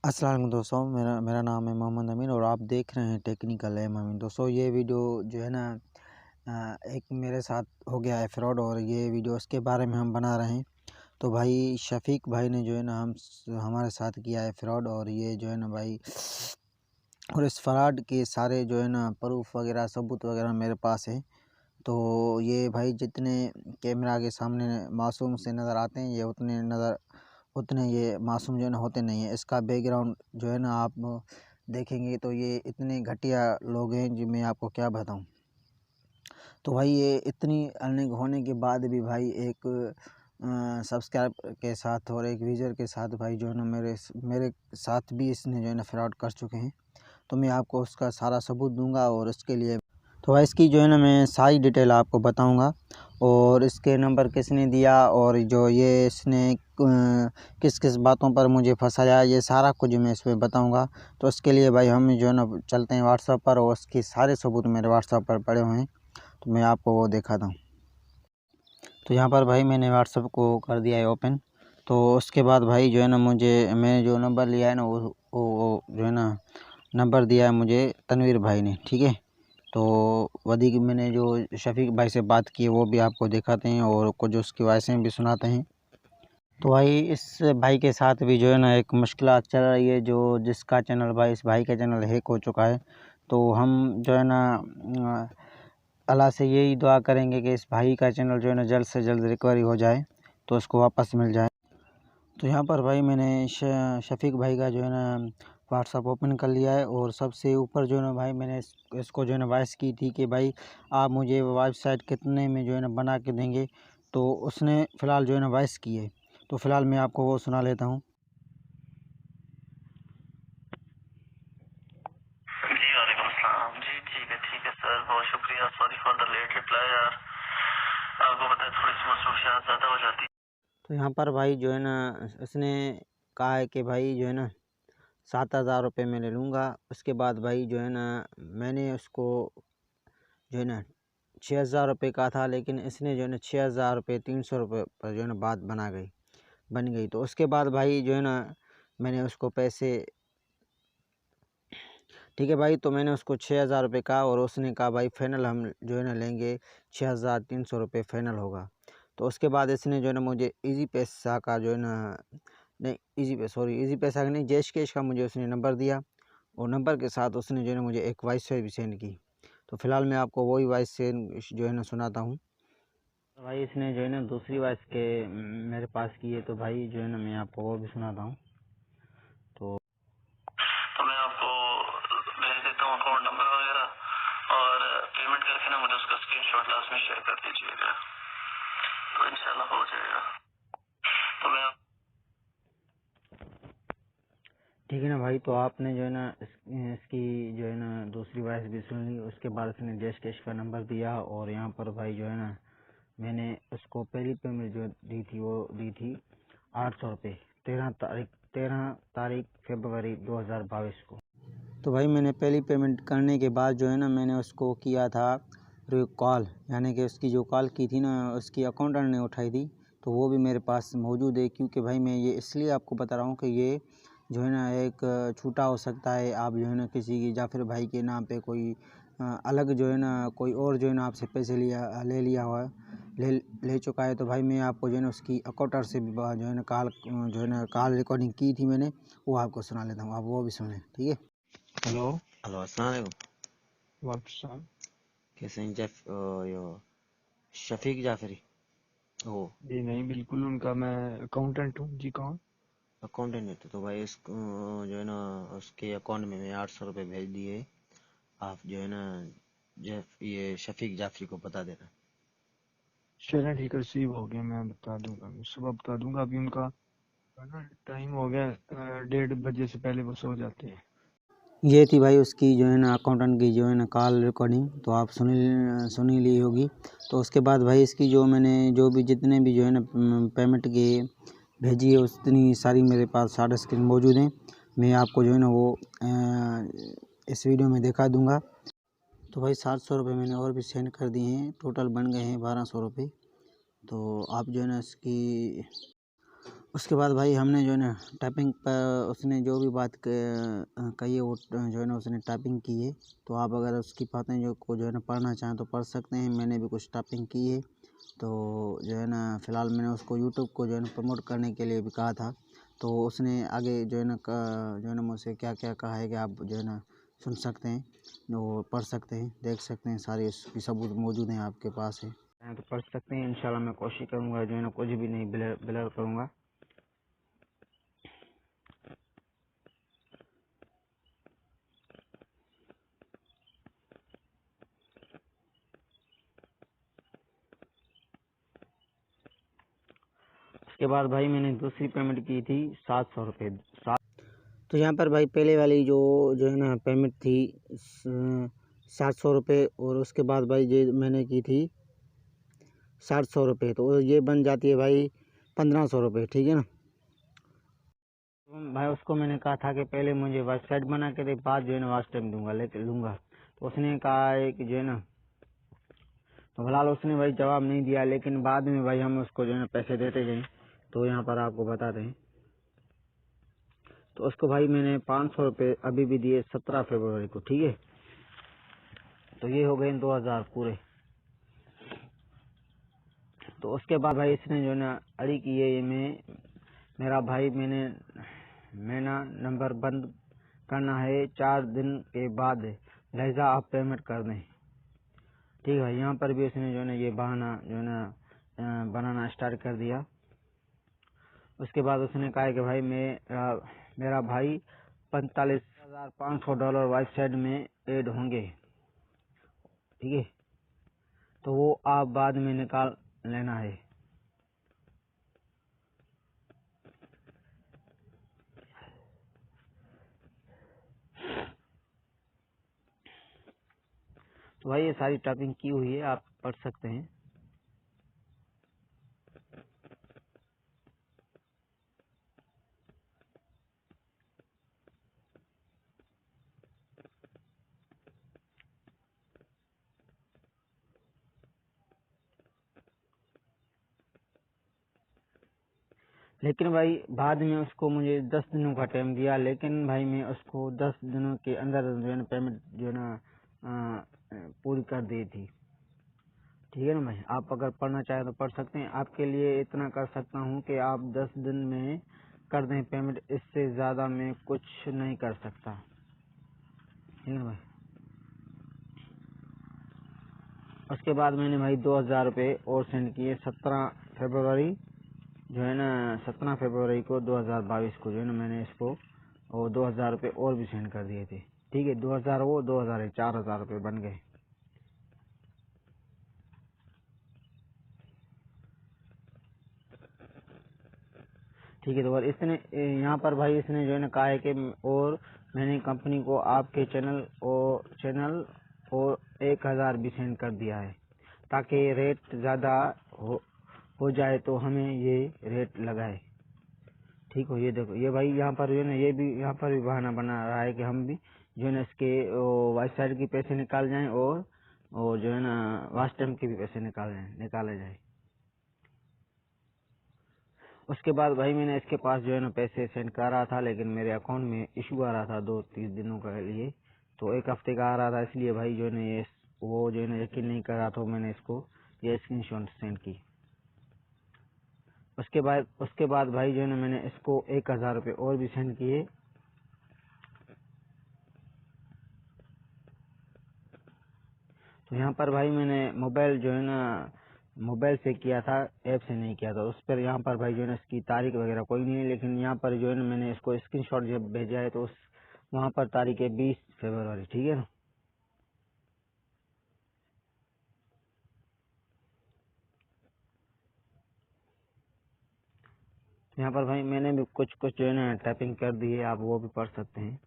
अस्सलाम वालेकुम दोस्तों, मेरा मेरा नाम है मोहम्मद अमीन और आप देख रहे हैं टेक्निकल एम अमीन। दोस्तों ये वीडियो जो है ना एक मेरे साथ हो गया है फ्रॉड और ये वीडियो उसके बारे में हम बना रहे हैं। तो भाई शफीक भाई ने जो है ना हमारे साथ किया है फ्रॉड और ये जो है ना भाई और इस फ्रॉड के सारे जो है ना प्रूफ वगैरह सबूत वगैरह मेरे पास है। तो ये भाई जितने कैमरा के सामने मासूम से नज़र आते हैं उतने ये मासूम जो है ना होते नहीं हैं। इसका बैकग्राउंड जो है ना आप देखेंगे तो ये इतने घटिया लोग हैं जो मैं आपको क्या बताऊं। तो भाई ये इतनी अर्निंग होने के बाद भी भाई एक सब्सक्राइब के साथ और एक व्यूज़र के साथ भाई जो है ना मेरे साथ भी इसने जो है ना फ्रॉड कर चुके हैं। तो मैं आपको उसका सारा सबूत दूंगा और उसके लिए तो भाई इसकी जो है ना मैं सारी डिटेल आपको बताऊंगा और इसके नंबर किसने दिया और जो ये इसने किस किस बातों पर मुझे फंसाया, ये सारा कुछ मैं इसमें बताऊंगा। तो इसके लिए भाई हम जो है ना चलते हैं व्हाट्सएप पर और उसके सारे सबूत मेरे व्हाट्सएप पर पड़े हुए हैं, तो मैं आपको वो दिखाता हूँ। तो यहाँ पर भाई मैंने व्हाट्सएप को कर दिया है ओपन। तो उसके बाद भाई जो है ना मैंने जो नंबर लिया है ना वो जो है ना नंबर दिया है मुझे तनवीर भाई ने, ठीक है। तो वधी की मैंने जो शफीक भाई से बात की है वो भी आपको दिखाते हैं और कुछ उसकी वॉइसें भी सुनाते हैं। तो भाई इस भाई के साथ भी जो है ना एक मुश्किलात चल रही है, जो जिसका चैनल भाई इस भाई का चैनल हैक हो चुका है। तो हम जो है ना अल्लाह से यही दुआ करेंगे कि इस भाई का चैनल जो है ना जल्द से जल्द रिकवरी हो जाए, तो उसको वापस मिल जाए। तो यहाँ पर भाई मैंने शफीक भाई का जो है ना व्हाट्सअप ओपन कर लिया है और सबसे ऊपर जो है ना भाई मैंने इसको जो है ना वॉइस की थी कि भाई आप मुझे वेबसाइट कितने में जो है ना बना के देंगे। तो उसने फ़िलहाल जो है ना वॉइस की है, तो फ़िलहाल मैं आपको वो सुना लेता हूँ। जी वालेकुम अस्सलाम। जी ठीक है सर, बहुत शुक्रिया। Sorry for the late reply यार, आपको पता है थोड़ी सी मसरूफियात ज़्यादा हो जाती। तो यहाँ पर भाई जो है ना उसने कहा है कि भाई जो है ना 7,000 रुपये मैं ले लूँगा। उसके बाद भाई जो है ना मैंने उसको जो है ना 6,000 रुपये का था, लेकिन इसने जो है ना 6,000 रुपये 300 रुपये पर जो है ना बात बन गई। तो उसके बाद भाई जो है ना मैंने उसको पैसे, ठीक है भाई, तो मैंने उसको 6,000 रुपये कहा और उसने कहा भाई फाइनल हम जो है ना लेंगे 6,300 रुपये फाइनल होगा। तो उसके बाद इसने जो है ना मुझे इजी पैसा का जो है ना नहीं इजी पैसा का नहीं, जैश कैश का मुझे उसने नंबर दिया और नंबर के साथ उसने जो है ना मुझे एक वॉइस भी सेंड की। तो फ़िलहाल मैं आपको वही वॉइस सेंड जो है ना सुनाता हूँ। तो भाई इसने जो है ना दूसरी वॉइस के मेरे पास की है, तो भाई जो है ना मैं आपको वो भी सुनाता हूँ। तो मैं आपको भेज देता हूँ अकाउंट नंबर वगैरह, और पेमेंट करके ना मुझे उसका स्क्रीनशॉट लास्ट में शेयर कर दीजिएगा, तो इंशाल्लाह हो जाएगा। तो मैं ठीक है ना भाई, तो आपने जो है ना इसकी जो है ना दूसरी वॉइस भी सुन ली। उसके बाद उसने जैश कैश का नंबर दिया और यहाँ पर भाई जो है ना मैंने उसको पहली पेमेंट जो दी थी वो दी थी 800 रुपये 13 तारीख फरवरी 2022 को। तो भाई मैंने पहली पेमेंट करने के बाद जो है ना मैंने उसको किया था कॉल, यानी कि उसकी जो कॉल की थी ना उसकी अकाउंटेंट ने उठाई थी। तो वो भी मेरे पास मौजूद है, क्योंकि भाई मैं ये इसलिए आपको बता रहा हूँ कि ये जो है ना एक छूटा हो सकता है। आप जो है ना किसी की जाफिर भाई के नाम पे कोई अलग जो है ना कोई और जो है ना आपसे पैसे ले लिया हुआ है, ले चुका है। तो भाई मैं आपको जो है ना उसकी अकाउंटर से भी जो है ना कॉल रिकॉर्डिंग की थी मैंने, वो आपको सुना लेता हूँ, आप वो भी सुने, ठीक है। हेलो। हेलो, अस्सलाम वालेकुम। वापस। कैसे हैं यो शफीक जाफरी हो? जी नहीं, बिल्कुल उनका मैं अकाउंटेंट हूँ जी। कौन? अकाउंटेंट है तो भाई इसको जो है ना उसके अकाउंट में मैं 800 रुपये भेज दिए। आप जो है ना ये शफीक जाफरी को बता देना। चलें ठीक है, रिसीव हो गया, मैं बता दूंगा, मैं सुबह बता दूंगा। अभी उनका है ना टाइम हो गया, 1:30 बजे से पहले वो सो जाते हैं। ये थी भाई उसकी जो है ना अकाउंटेंट की जो है ना कॉल रिकॉर्डिंग, तो आप सुनी ली होगी। तो उसके बाद भाई इसकी जो मैंने जो भी जितने भी जो है ना पेमेंट की भेजी है उतनी सारी मेरे पास सारे स्क्रीन मौजूद हैं। मैं आपको जो है ना वो इस वीडियो में दिखा दूंगा। तो भाई 700 रुपये मैंने और भी सेंड कर दिए हैं, टोटल बन गए हैं 1,200 रुपये। तो आप जो है ना इसकी उसके बाद भाई हमने जो है ना टाइपिंग पर उसने जो भी बात कही है वो जो है ना उसने टाइपिंग की है। तो आप अगर उसकी बातें जो है ना पढ़ना चाहें तो पढ़ सकते हैं। मैंने भी कुछ टाइपिंग की है। तो जो है ना फ़िलहाल मैंने उसको यूट्यूब को जो है ना प्रमोट करने के लिए भी कहा था। तो उसने आगे जो है ना मुझसे क्या क्या कहा है कि आप जो है ना सुन सकते हैं, वो पढ़ सकते हैं, देख सकते हैं, सारे उसकी सबूत मौजूद हैं आपके पास है तो पढ़ सकते हैं। इंशाल्लाह मैं कोशिश करूँगा जो है ना कुछ भी नहीं ब्लर करूँगा। उसके बाद भाई मैंने दूसरी पेमेंट की थी 700 रुपये। तो यहाँ पर भाई पहले वाली जो है ना पेमेंट थी 700 रुपये, और उसके बाद भाई ये मैंने की थी 700 रुपये। तो ये बन जाती है भाई 1500 रुपये, ठीक है ना। तो भाई उसको मैंने कहा था कि पहले मुझे वेबसाइट बना के दे, बाद जो है ना वास्ट टाइम लूँगा। तो उसने कहा है कि जो है ना, तो फिलहाल उसने भाई जवाब नहीं दिया, लेकिन बाद में भाई हम उसको जो है ना पैसे देते गए। तो यहाँ पर आपको बताते हैं। तो उसको भाई मैंने 500 रुपये अभी भी दिए 17 फरवरी को, ठीक है। तो ये हो गए 2000 पूरे। तो उसके बाद भाई इसने जो है ना अड़ी की है मेरा भाई मैंने नंबर बंद करना है 4 दिन के बाद, लिहाजा आप पेमेंट कर दें, ठीक है। यहाँ पर भी उसने जो है ना ये बहाना जो है ना बनाना स्टार्ट कर दिया। उसके बाद उसने कहा कि भाई मेरा भाई $45,500 वेबसाइट में ऐड होंगे, ठीक है। तो वो आप बाद में निकाल लेना है। तो भाई ये सारी टाइपिंग की हुई है, आप पढ़ सकते हैं। लेकिन भाई बाद में उसको मुझे 10 दिनों का टाइम दिया, लेकिन भाई मैं उसको 10 दिनों के अंदर जो है ना पेमेंट जो है ना पूरी कर दी थी, ठीक है ना भाई। आप अगर पढ़ना चाहें तो पढ़ सकते हैं। आपके लिए इतना कर सकता हूँ कि आप 10 दिन में कर दें पेमेंट, इससे ज़्यादा मैं कुछ नहीं कर सकता, ठीक है ना भाई। उसके बाद मैंने भाई 2000 रुपये और सेंड किए 17 फरवरी जो है ना 17 फरवरी को 2022 को जो है ना मैंने इसको और 2000 रुपये और भी सेंड कर दिए थे, ठीक है। 2000 वो 2000 4000 रुपये बन गए, ठीक है। तो और इसने यहाँ पर भाई इसने जो है ना कहा है कि और मैंने कंपनी को आपके चैनल और 1000 भी सेंड कर दिया है, ताकि रेट ज़्यादा हो जाए तो हमें ये रेट लगाए, ठीक हो। ये देखो ये भाई यहाँ पर जो है ना ये भी यहाँ पर भी बहाना बना रहा है कि हम भी जो है ना इसके वेबसाइट के पैसे निकाल जाएं और जो है ना वास्ट टाइम के भी पैसे निकाले जाए। उसके बाद भाई मैंने इसके पास जो है ना पैसे सेंड कर रहा था, लेकिन मेरे अकाउंट में इशू आ रहा था 2-3 दिनों के लिए, तो 1 हफ्ते का आ रहा था। इसलिए भाई जो है ना ये वो जो है ना यकीन नहीं कर रहा, तो मैंने इसको ये स्क्रीनशॉट सेंड की। उसके बाद भाई जो है ना मैंने इसको 1000 रुपये और भी सेंड किए। तो यहाँ पर भाई मैंने मोबाइल जो है ना मोबाइल से किया था, ऐप से नहीं किया था। उस पर यहाँ पर भाई जो है ना इसकी तारीख वगैरह कोई नहीं है, लेकिन यहाँ पर जो है ना मैंने इसको स्क्रीनशॉट जब भेजा है तो वहाँ पर तारीख है 20 फरवरी, ठीक है ना। यहाँ पर भाई मैंने भी कुछ जो है ना टाइपिंग कर दी है, आप वो भी पढ़ सकते हैं।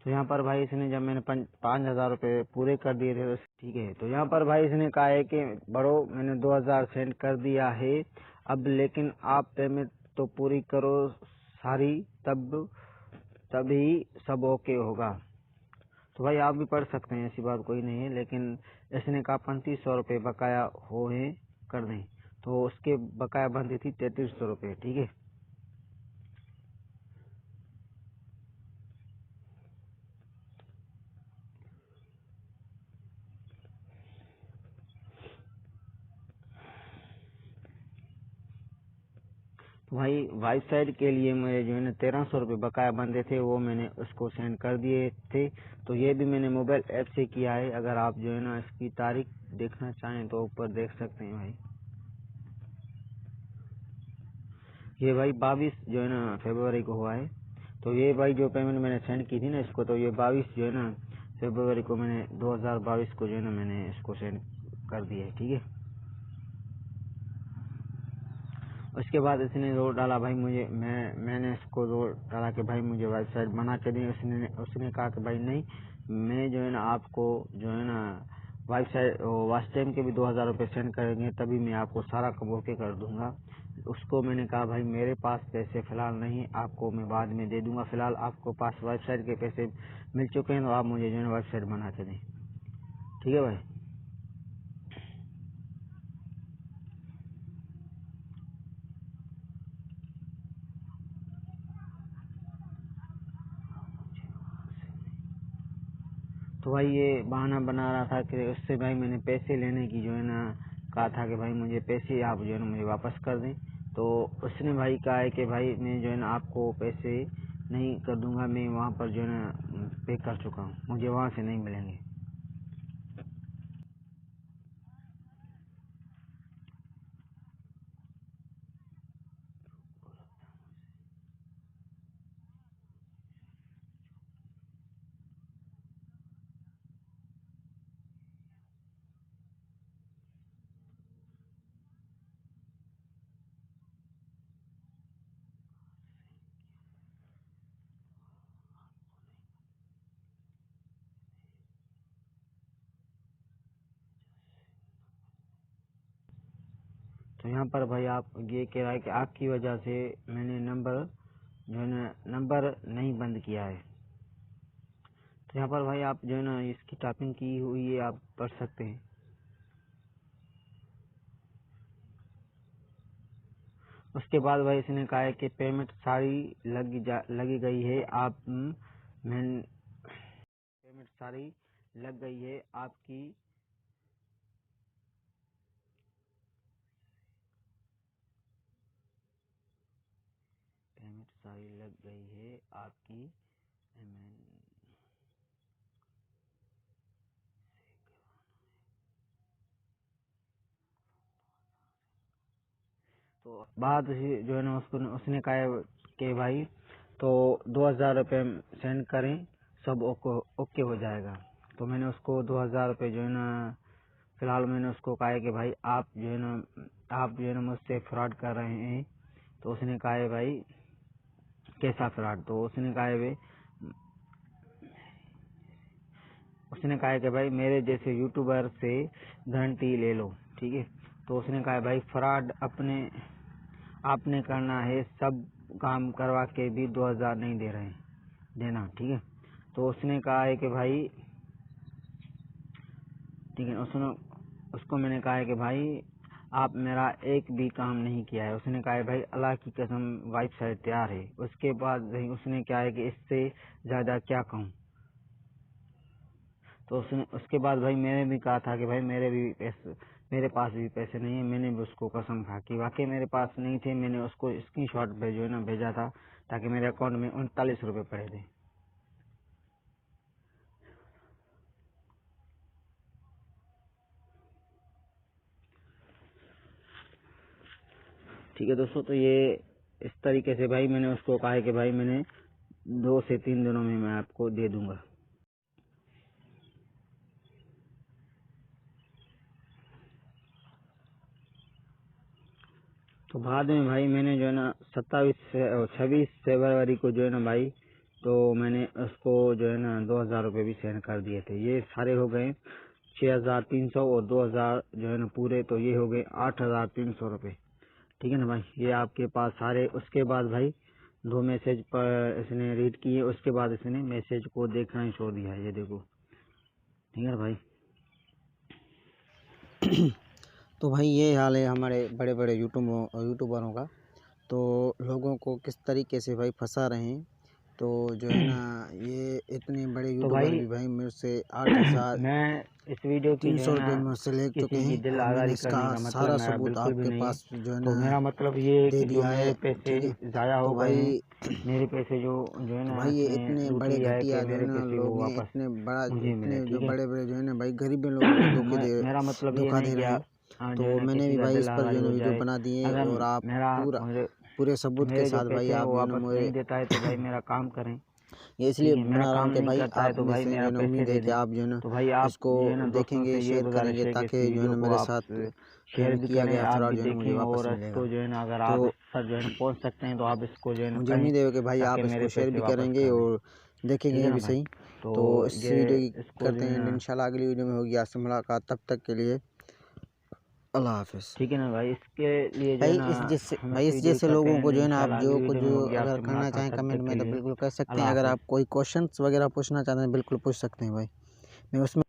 तो यहाँ पर भाई इसने जब मैंने 5000 रुपये पूरे कर दिए थे, तो ठीक है। तो यहाँ पर भाई इसने कहा है कि बड़ो मैंने 2000 सेंड कर दिया है अब, लेकिन आप पेमेंट तो पूरी करो सारी, तभी सब ओके होगा। तो भाई आप भी पढ़ सकते हैं, ऐसी बात कोई नहीं है, लेकिन इसने कहा 3500 रुपये बकाया हो है कर दें, तो उसके बकाया बनती थी 3300 रुपये। ठीक है, तो भाई वाइफ साइड के लिए मेरे जो है ना 1300 रुपये बकाया बनते थे, वो मैंने उसको सेंड कर दिए थे। तो ये भी मैंने मोबाइल ऐप से किया है, अगर आप जो है ना इसकी तारीख देखना चाहें तो ऊपर देख सकते हैं भाई। ये भाई 22 जो है ना फरवरी को हुआ है। तो ये भाई जो पेमेंट मैंने सेंड की थी ना इसको, तो ये 22 जो है ना फरवरी को मैंने 2022 को जो है ना मैंने इसको सेंड कर दिया है। ठीक है, उसके बाद इसने जोर डाला भाई मुझे, मैंने इसको जोर डाला कि भाई मुझे वेबसाइट बना के दें। उसने कहा कि भाई नहीं, मैं जो है ना आपको जो है ना वेबसाइट वास्ट टाइम के भी 2000 रुपये सेंड करेंगे तभी मैं आपको सारा कम ओके कर दूंगा। उसको मैंने कहा भाई मेरे पास पैसे फिलहाल नहीं, आपको मैं बाद में दे दूंगा, फिलहाल आपको पास वेबसाइट के पैसे मिल चुके हैं, तो आप मुझे जो है ना वेबसाइट बना के दें। ठीक है भाई, तो भाई ये बहाना बना रहा था कि उससे भाई मैंने पैसे लेने की जो है ना कहा था कि भाई मुझे पैसे आप जो है ना मुझे वापस कर दें। तो उसने भाई कहा है कि भाई मैं जो है ना आपको पैसे नहीं कर दूंगा, मैं वहाँ पर जो है ना पे कर चुका हूँ, मुझे वहाँ से नहीं मिलेंगे। तो यहाँ पर भाई आप ये कह रहा है कि आपकी वजह से मैंने नंबर जो है ना नंबर नहीं बंद किया है। तो यहाँ पर भाई आप जो है ना इसकी टाइपिंग की हुई है, आप पढ़ सकते हैं। उसके बाद भाई इसने कहा है कि पेमेंट सारी लगी गई है, आप मैं पेमेंट सारी लग गई है आपकी, पेमेंट सारी लग गई है आपकी। तो बाद जो है ना उसको उसने कहा है कि भाई तो 2000 रुपये सेंड करें, सब ओके हो जाएगा। तो मैंने उसको 2000 रुपये जो है ना फिलहाल मैंने उसको कहा है कि भाई आप जो है ना मुझसे फ्रॉड कर रहे हैं। तो उसने कहा है भाई कैसा फ्रॉड, तो उसने कहा है भाई कि भाई मेरे जैसे यूट्यूबर से गारंटी ले लो। ठीक है, तो उसने कहा है भाई फ्रॉड आपने करना है, सब काम करवा के भी 2000 नहीं दे रहे देना। ठीक है, तो उसने कहा है कि भाई ठीक है, उसको मैंने कहा है कि भाई आप मेरा एक भी काम नहीं किया है। उसने कहा है भाई अल्लाह की कसम वेबसाइट तैयार है। उसके बाद भाई उसने क्या है कि इससे ज्यादा क्या कहूँ। तो उसके बाद भाई मैंने भी कहा था कि भाई मेरे पास भी पैसे नहीं है। मैंने भी उसको कसम खा कि वाकई मेरे पास नहीं थे, मैंने उसको स्क्रीनशॉट जो है ना भेजा था ताकि मेरे अकाउंट में 39 रुपये पड़े थे। ठीक है दोस्तों, तो ये इस तरीके से भाई मैंने उसको कहा है कि भाई मैंने 2 से 3 दिनों में मैं आपको दे दूंगा। तो बाद में भाई मैंने जो है ना 26 फरवरी को जो है ना भाई तो मैंने उसको जो है ना 2000 रुपये भी सेंड कर दिए थे। ये सारे हो गए 6300 और 2000 जो है ना पूरे, तो ये हो गए 8300 रुपये। ठीक है ना भाई, ये आपके पास सारे। उसके बाद भाई 2 मैसेज पर इसने रीड किए, उसके बाद इसने मैसेज को देखना ही छोड़ दिया। ये देखो, ठीक है भाई। तो भाई ये हाल है हमारे बड़े बड़े यूट्यूबरों का। तो लोगों को किस तरीके से भाई फंसा रहे हैं। तो जो है ना, ये इतने बड़े यूट्यूबर भी भाई मेरे से 8,000 मैं इस वीडियो की 300 रुपये मुझसे ले चुके हैं, दिल और मैंने आज़ारी इसका करने का मतलब सारा मेरा सबूत बिल्कुल भी आपके नहीं है। पास जो है तो ना मेरा मतलब ये है दे कि जो दिया मेरे है, पैसे ठीक है। ज़ाया हो तो गए हैं, भाई मेरे पैसे जो है तो ना भाई ये इसने इतने लूट बड़े लिया है घटिया कि जो है मेरे ना पैसे लोग वो हैं, वापस इतने बड़ा मुझे मिले, इतने जो ठीक है। बड़े बड़े जो है ना भाई गरीब लोगों को मेरा मतलब ये धोखा नहीं दे कि रहे हैं। जो तो है ना मैंने किसी भी का भाई दिल इस पर जो आज़ारी है ना हो वीडियो जाए। बना दी है, अगर और आप मुझे पूरे सबूत के मेरे जो साथ भाई पैसे आप वो जो है ना वापस मुझे नहीं देता है तो भाई मेरा काम करें, ये इसलिए ठीक है। मेरा बना रहा काम हूँ कि नहीं भाई करता है आप तो में भाई से जो मेरा है ना पैसे उम्मीद है दे कि दें। आप जो है ना तो भाई आप इसको जो है ना दोस्तों देखेंगे, से ये शेयर गुजारिश करेंगे, है कि इस ताकि जो है वीडियो ना को मेरे आप साथ शेयर भी किया करें, गया आप फ्रॉड भी जो है ना मुझे देखें, वापस और मिलेगा। इसको जो है ना अगर आप तो इस पर जो है ना पहुंच सकते हैं तो आप इसको जो है ना मुझे करें, उम्मीद है कि भाई ताकि आप मेरे इसको शेयर पैसे भी वापस करेंगे कर दें, और ठीक देखेंगे है ना भी भाई। सही। तो तो इस ये वीडियो की इसको जो करते है हैं ना, इंशाल्लाह अगली वीडियो में होगी आपसे मुलाकात, तब तक के लिए अल्लाह हाफिज़। ठीक है ना भाई। इसके लिए जो है ना हम भाई इस इस वीडियो जैसे करते लोगों हैं, को जो है ना आप इंशाल्लाह अगली वीडियो में होगी अगर आपसे करना मुलाकात, चाहें तब कमेंट तक के में तो लिए बिल्कुल कर सकते अल्लाह हैं। अगर हाफिज़। आप कोई क्वेश्चंस वगैरह पूछना चाहते हैं बिल्कुल पूछ सकते हैं भाई, मैं उसमें